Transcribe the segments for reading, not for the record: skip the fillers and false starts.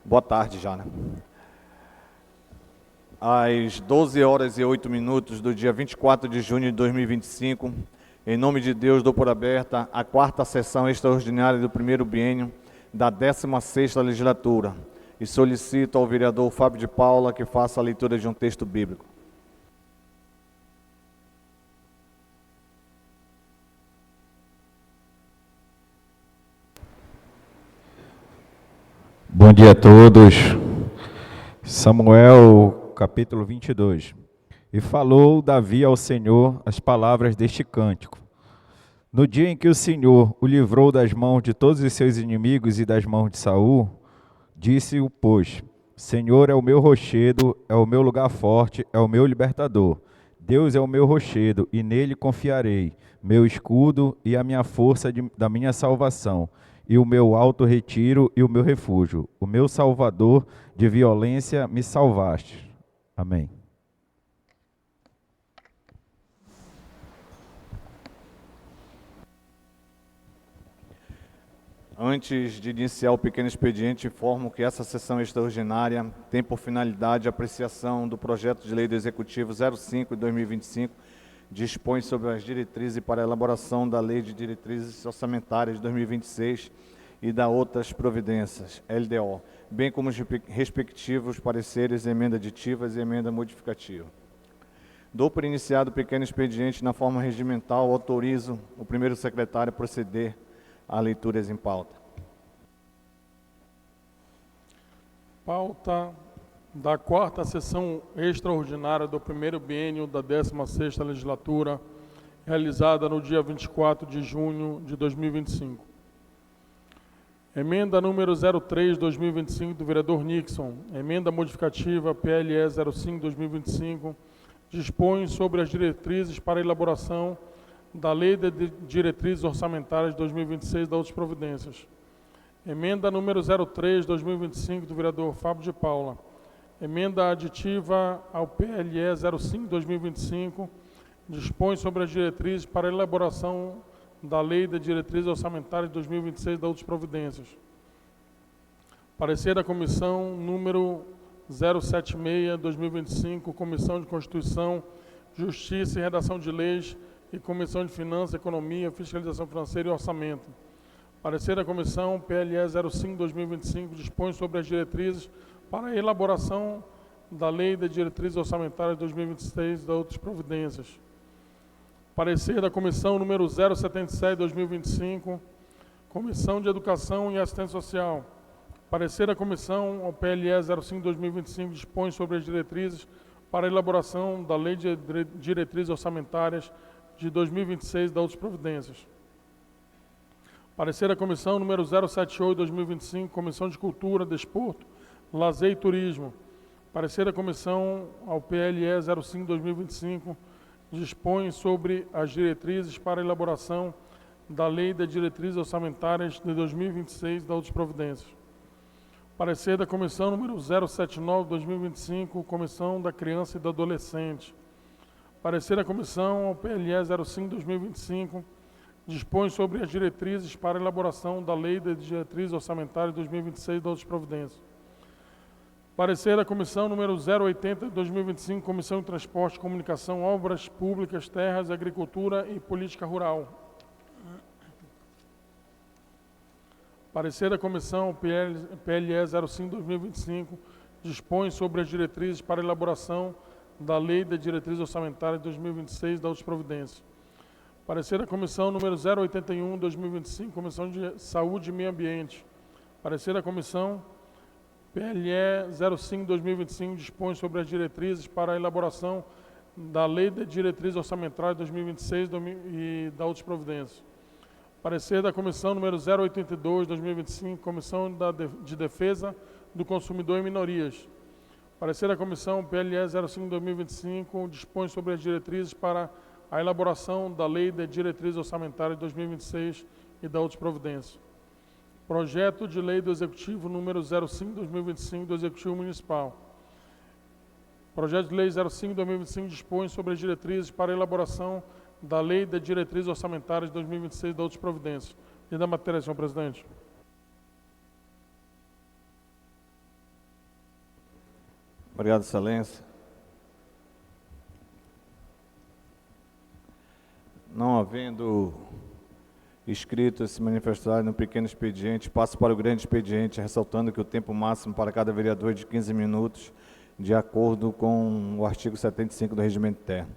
Boa tarde já, né? Às 12 horas e 8 minutos do dia 24 de junho de 2025, em nome de Deus, dou por aberta a quarta sessão extraordinária do primeiro biênio da 16ª legislatura e solicito ao vereador Fábio de Paula que faça a leitura de um texto bíblico. Bom dia a todos. Samuel, capítulo 22. E falou Davi ao Senhor as palavras deste cântico. No dia em que o Senhor o livrou das mãos de todos os seus inimigos e das mãos de Saul, disse-o, pois, Senhor é o meu rochedo, é o meu lugar forte, é o meu libertador. Deus é o meu rochedo, e nele confiarei, meu escudo e a minha força da minha salvação, e o meu alto retiro e o meu refúgio. O meu Salvador, de violência me salvaste. Amém. Antes de iniciar o pequeno expediente, informo que essa sessão extraordinária tem por finalidade a apreciação do projeto de lei do Executivo 05 de 2025, dispõe sobre as diretrizes para a elaboração da Lei de Diretrizes Orçamentárias de 2026 e da outras providências, LDO, bem como os respectivos pareceres, emenda aditivas e emenda modificativa. Dou por iniciado o pequeno expediente na forma regimental, autorizo o primeiro secretário a proceder a leituras em pauta. Pauta da quarta sessão extraordinária do primeiro biênio da 16ª legislatura, realizada no dia 24 de junho de 2025. Emenda número 03/2025 do vereador Nixon. Emenda modificativa PLE 05/2025 dispõe sobre as diretrizes para a elaboração da Lei de Diretrizes Orçamentárias de 2026 da outras providências. Emenda número 03/2025 do vereador Fábio de Paula. Emenda aditiva ao PLE 05/2025 dispõe sobre as diretrizes para a elaboração da Lei de Diretrizes Orçamentárias de 2026 da outras providências. Parecer da Comissão número 076/2025, Comissão de Constituição, Justiça e Redação de Leis e Comissão de Finanças, Economia, Fiscalização Financeira e Orçamento. Parecer da Comissão PLE 05/2025 dispõe sobre as diretrizes para a elaboração da Lei de Diretrizes Orçamentárias de 2026 da outras providências. Parecer da Comissão número 077/2025, Comissão de Educação e Assistência Social. Parecer da Comissão ao PLE 05/2025 dispõe sobre as diretrizes para a elaboração da Lei de Diretrizes Orçamentárias de 2026 da outras providências. Parecer da Comissão número 078/2025, Comissão de Cultura, Desporto, Lazer e Turismo. Parecer da Comissão ao PLE 05/2025 dispõe sobre as diretrizes para a elaboração da Lei de Diretrizes Orçamentárias de 2026 da outras providências. Parecer da Comissão número 079/2025, Comissão da Criança e do Adolescente. Parecer da Comissão ao PLE 05/2025 dispõe sobre as diretrizes para a elaboração da Lei de Diretrizes Orçamentárias de 2026 da outras providências. Parecer da Comissão número 080/2025, Comissão de Transporte, Comunicação, Obras Públicas, Terras, Agricultura e Política Rural. Parecer da Comissão PLE 05/2025 dispõe sobre as diretrizes para a elaboração da Lei de Diretrizes Orçamentárias de 2026 da outras providências. Parecer da Comissão número 081/2025, Comissão de Saúde e Meio Ambiente. Parecer da Comissão PLE 05/2025 dispõe sobre as diretrizes para a elaboração da Lei de Diretrizes Orçamentárias de 2026 e da outras providências. Parecer da Comissão número 082/2025, Comissão de Defesa do Consumidor e Minorias. Parecer da Comissão PLE 05/2025 dispõe sobre as diretrizes para a elaboração da Lei de Diretrizes Orçamentárias de 2026 e da outras providências. Projeto de Lei do Executivo número 05/2025 do Executivo Municipal. Projeto de Lei 05/2025 dispõe sobre as diretrizes para a elaboração da Lei de Diretrizes Orçamentárias de 2026 e da outras providências. E da matéria, senhor presidente. Obrigado, Excelência. Não havendo inscritos se manifestarem no pequeno expediente, passo para o grande expediente, ressaltando que o tempo máximo para cada vereador é de 15 minutos, de acordo com o artigo 75 do Regimento Interno.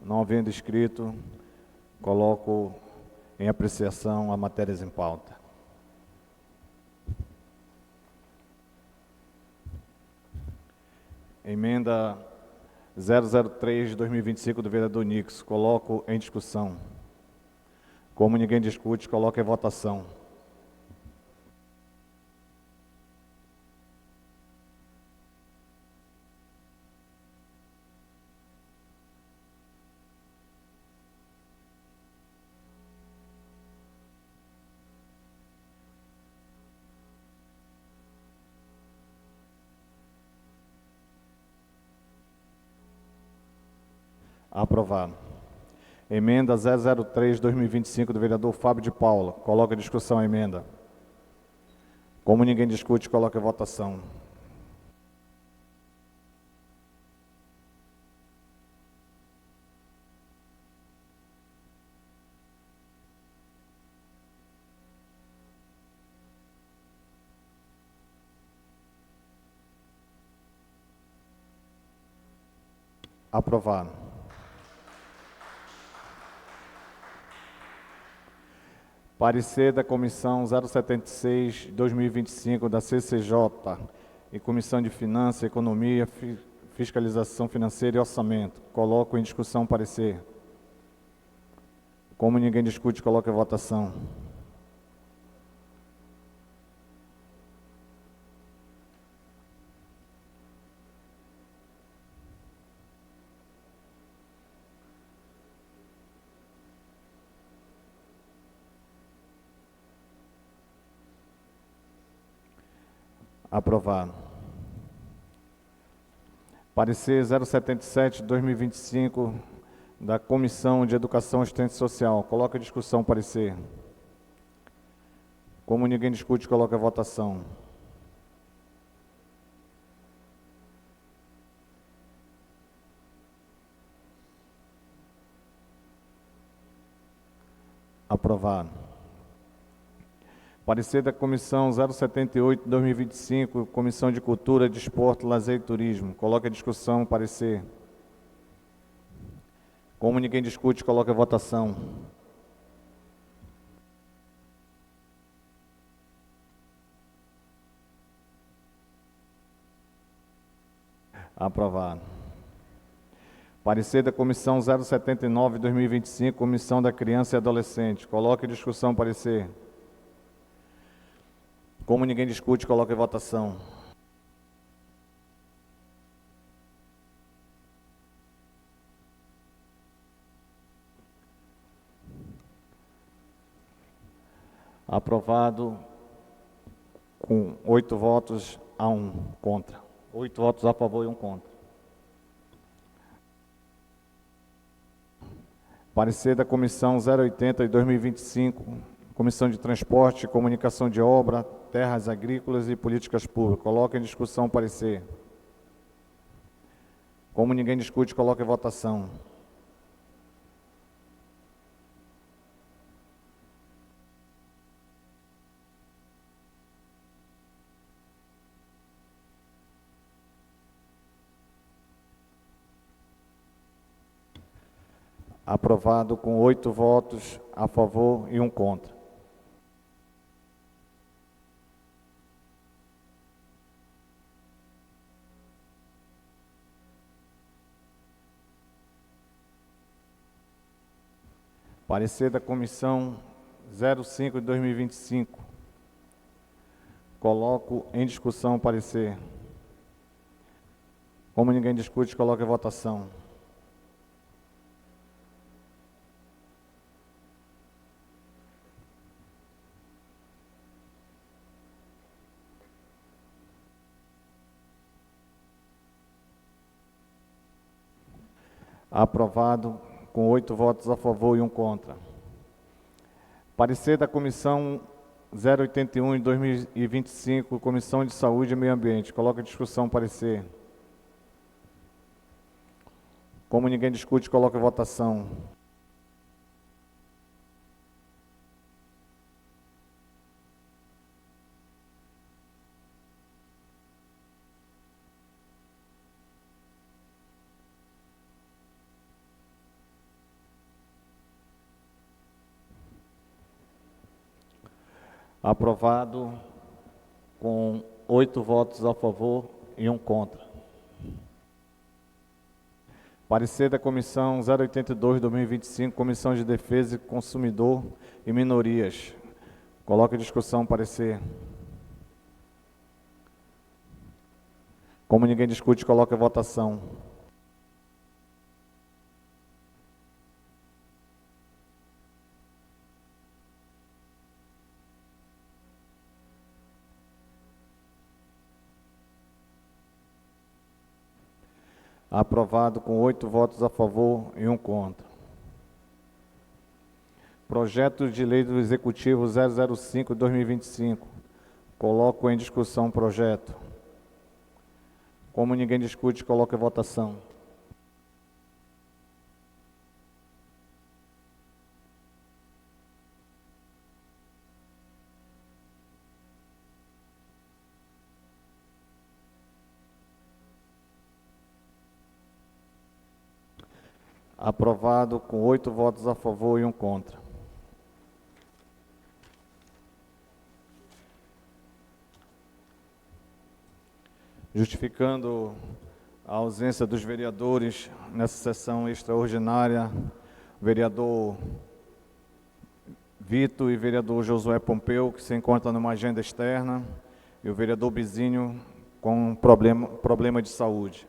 Não havendo inscrito, coloco em apreciação as matérias em pauta. Emenda 003 de 2025 do vereador Nix, coloco em discussão. Como ninguém discute, coloco em votação. Aprovado. Emenda 003 de 2025 do vereador Fábio de Paula, coloco em discussão a emenda. Como ninguém discute, coloco em votação. Aprovado. Parecer da Comissão 076, 2025, da CCJ e Comissão de Finanças, Economia, Fiscalização Financeira e Orçamento. Coloco em discussão o parecer. Como ninguém discute, coloco em votação. Aprovado. Parecer 077, 2025, da Comissão de Educação e Assistência Social. Coloca em discussão o parecer. Como ninguém discute, coloca em votação. Aprovado. Parecer da Comissão 078, 2025, Comissão de Cultura, Desporto, Lazer e Turismo. Coloca em discussão o parecer. Como ninguém discute, coloca em votação. Aprovado. Parecer da Comissão 079, 2025, Comissão da Criança e Adolescente. Coloca em discussão o parecer. Como ninguém discute, coloca em votação. Aprovado com 8 votos a 1 contra. 8 votos a favor e 1 contra. Parecer da Comissão 080 de 2025, Comissão de Transporte, Comunicação de Obra, Terras Agrícolas e Políticas Públicas. Coloca em discussão o parecer. Como ninguém discute, coloca em votação. Aprovado com 8 votos a favor e 1 contra. Parecer da Comissão 05 de 2025. Coloco em discussão o parecer. Como ninguém discute, coloca em votação. Aprovado com 8 votos a favor e 1 contra. Parecer da Comissão 081 de 2025, Comissão de Saúde e Meio Ambiente. Coloca em discussão, parecer. Como ninguém discute, coloca em votação. Aprovado com 8 votos a favor e 1 contra. Parecer da Comissão 082 de 2025, Comissão de Defesa e Consumidor e Minorias. Coloca em discussão, parecer. Como ninguém discute, coloca em votação. Aprovado com 8 votos a favor e 1 contra. Projeto de Lei do Executivo 005 de 2025. Coloco em discussão o projeto. Como ninguém discute, coloca em votação. Aprovado com 8 votos a favor e 1 contra. Justificando a ausência dos vereadores nessa sessão extraordinária, o vereador Vitor e o vereador Josué Pompeu, que se encontram numa agenda externa, e o vereador Bizinho com problema de saúde.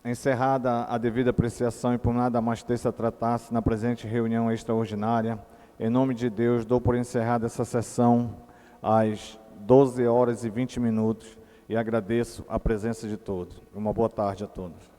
Encerrada a devida apreciação e por nada mais ter-se a tratar-se na presente reunião extraordinária, em nome de Deus, dou por encerrada essa sessão às 12h20 e agradeço a presença de todos. Uma boa tarde a todos.